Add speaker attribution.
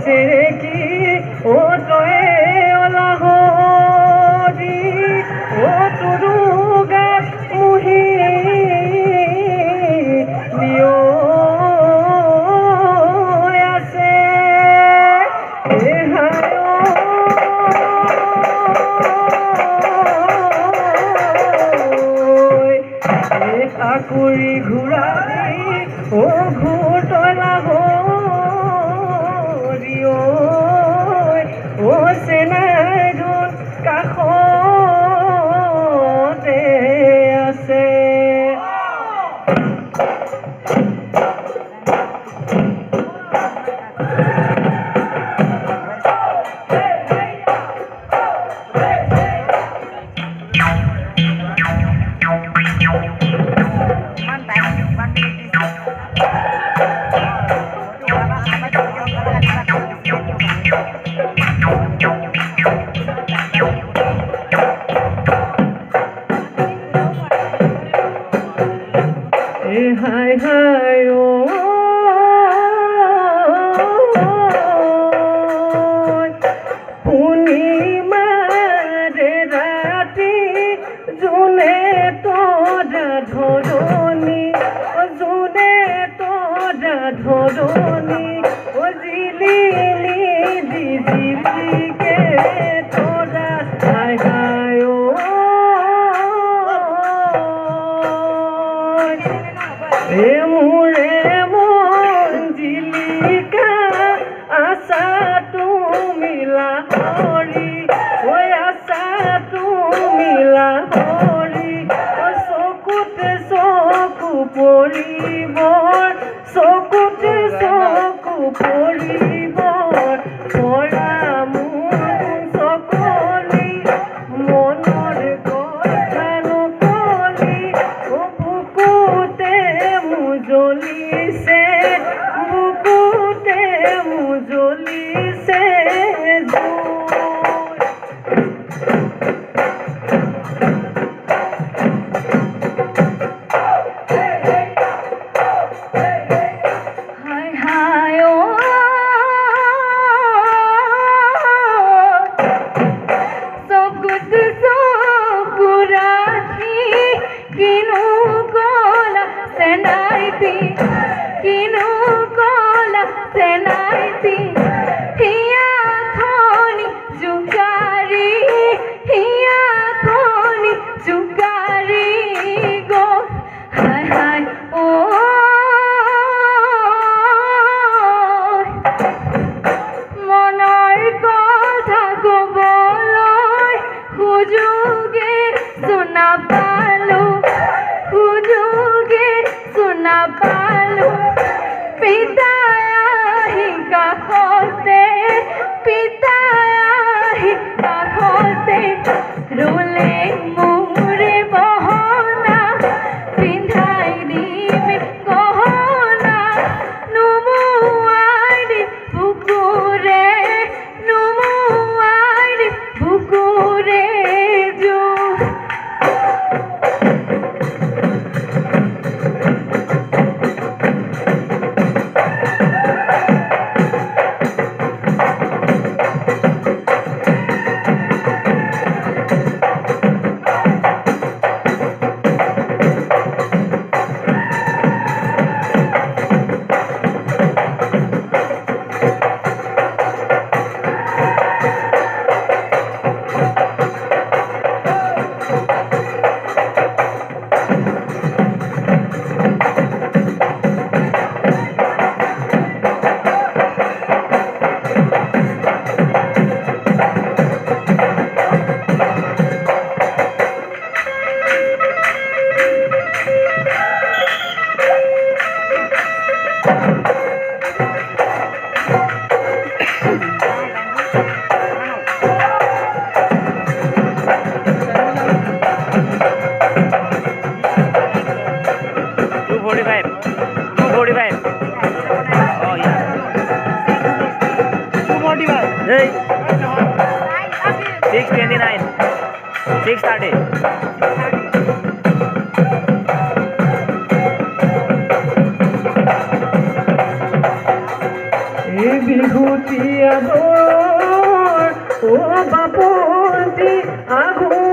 Speaker 1: চেৰেকি তয়ে অলাহৰি তোৰো গাত মুহি নিয় আছে কৰি ঘূৰাই ঘূৰতলা চেনাইজন কাষতে আছে হাই হাই পূৰ্ণিমাৰে ৰাতি যোনে তৰা ধৰণী জিলিলি দি জিলিকে তৰা হাই হাই মোৰে মন জিলিকা আছা তুমি লাহৰি আছা তুমি লাহৰি চকুতে চকু পৰিব চকুতে চকু পৰিব পৰা মোৰ চকলি মনৰ কথা নকলি বুকুতে মুজলিছে বুকুতে মুজলিছে হাই হাই চকুত চকু ৰাখি কিনো গলা চেনাইতি কিনো গলা চেনাইতি হিয়া খনি জুকাৰি হিয়া খনি জুকাৰি গো হাই হাই মনৰ কথা কবলৈ সুযোগে শুনা পালো সুযোগে শুনা পালো পিতাই আহি কাষতে পিতাই আহি কাষতে ৰুলে মোৰে বহনা পিন্ধাই দিবি গহনা নুমুৱাই দি বুকুৰে নুমুৱাই দি বুকুৰে Hey, 629, 630.
Speaker 2: বিহুতি আদৰ অ বাপতি আঘোণ